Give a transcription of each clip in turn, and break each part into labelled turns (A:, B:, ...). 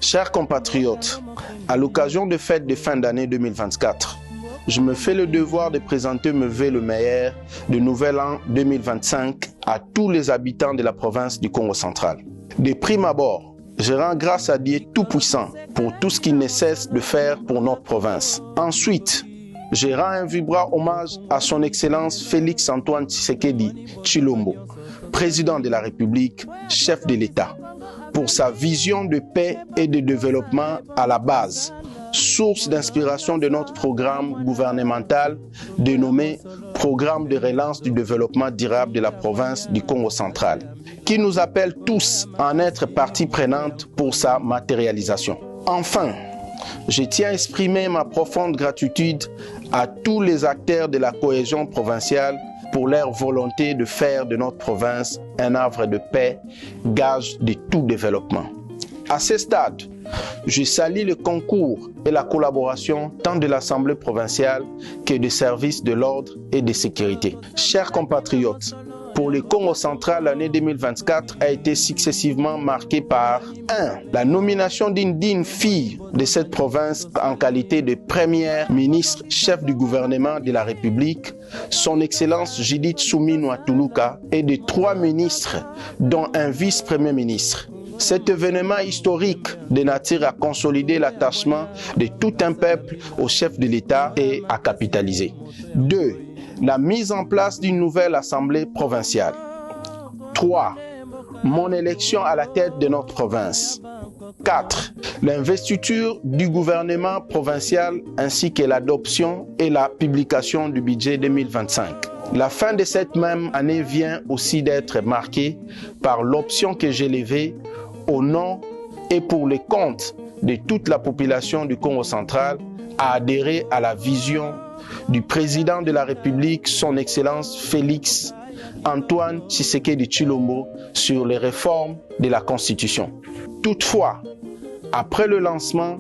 A: Chers compatriotes, à l'occasion des fêtes de fin d'année 2024, je me fais le devoir de présenter mes vœux le meilleur de Nouvel An 2025 à tous les habitants de la province du Congo central. De prime abord, je rends grâce à Dieu Tout-Puissant pour tout ce qu'il ne cesse de faire pour notre province. Ensuite, je rends un vibrant hommage à son Excellence Félix Antoine Tshisekedi Tshilombo, président de la République, chef de l'État, pour sa vision de paix et de développement à la base, source d'inspiration de notre programme gouvernemental dénommé Programme de relance du développement durable de la province du Congo central, qui nous appelle tous à en être partie prenante pour sa matérialisation. Enfin, je tiens à exprimer ma profonde gratitude à tous les acteurs de la cohésion provinciale pour leur volonté de faire de notre province un havre de paix, gage de tout développement. À ce stade, je salue le concours et la collaboration tant de l'Assemblée provinciale que des services de l'ordre et de sécurité. Chers compatriotes, pour le Congo central, l'année 2024 a été successivement marquée par 1. La nomination d'une digne fille de cette province en qualité de première ministre chef du gouvernement de la République, son Excellence Judith Suminwa Tuluka, et de 3 ministres, dont un vice-premier ministre. Cet événement historique de nature à consolider l'attachement de tout un peuple au chef de l'État et à capitaliser. 2. La mise en place d'une nouvelle assemblée provinciale. 3. Mon élection à la tête de notre province. 4. L'investiture du gouvernement provincial ainsi que l'adoption et la publication du budget 2025. La fin de cette même année vient aussi d'être marquée par l'option que j'ai levée au nom et pour les comptes de toute la population du Congo central à adhérer à la vision du président de la République, son Excellence Félix Antoine Tshisekedi Tshilombo, sur les réformes de la Constitution. Toutefois, après le lancement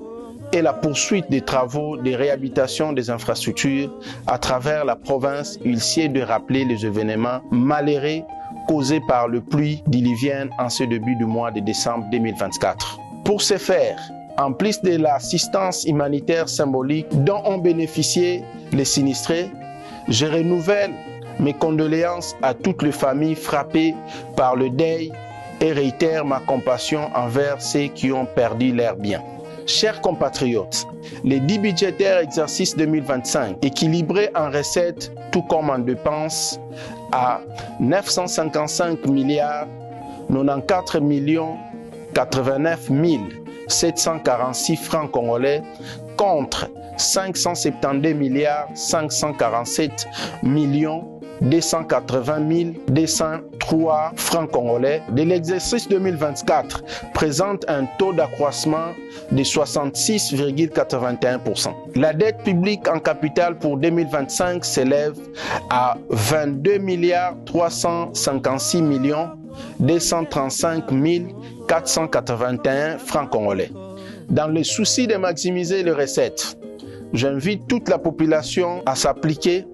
A: et la poursuite des travaux de réhabilitation des infrastructures à travers la province, il sied de rappeler les événements malheureux causés par le pluie diluvienne en ce début du mois de décembre 2024. Pour ce faire, en plus de l'assistance humanitaire symbolique dont ont bénéficié les sinistrés, je renouvelle mes condoléances à toutes les familles frappées par le deuil et réitère ma compassion envers ceux qui ont perdu leurs biens. Chers compatriotes, les 10 budgétaires exercice 2025, équilibrés en recettes tout comme en dépenses, à 955 milliards 94 millions 89 746 francs congolais contre 572 milliards 547 millions 280 203 francs congolais de l'exercice 2024 présente un taux d'accroissement de 66,81%. La dette publique en capital pour 2025 s'élève à 22 milliards 356 millions 235 481 francs congolais. Dans le souci de maximiser les recettes, j'invite toute la population à s'appliquer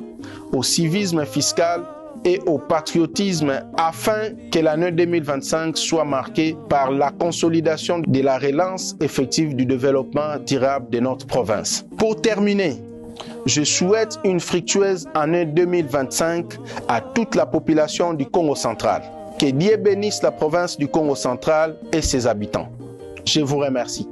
A: au civisme fiscal et au patriotisme afin que l'année 2025 soit marquée par la consolidation de la relance effective du développement durable de notre province. Pour terminer, je souhaite une fructueuse année 2025 à toute la population du Congo central. Que Dieu bénisse la province du Congo central et ses habitants. Je vous remercie.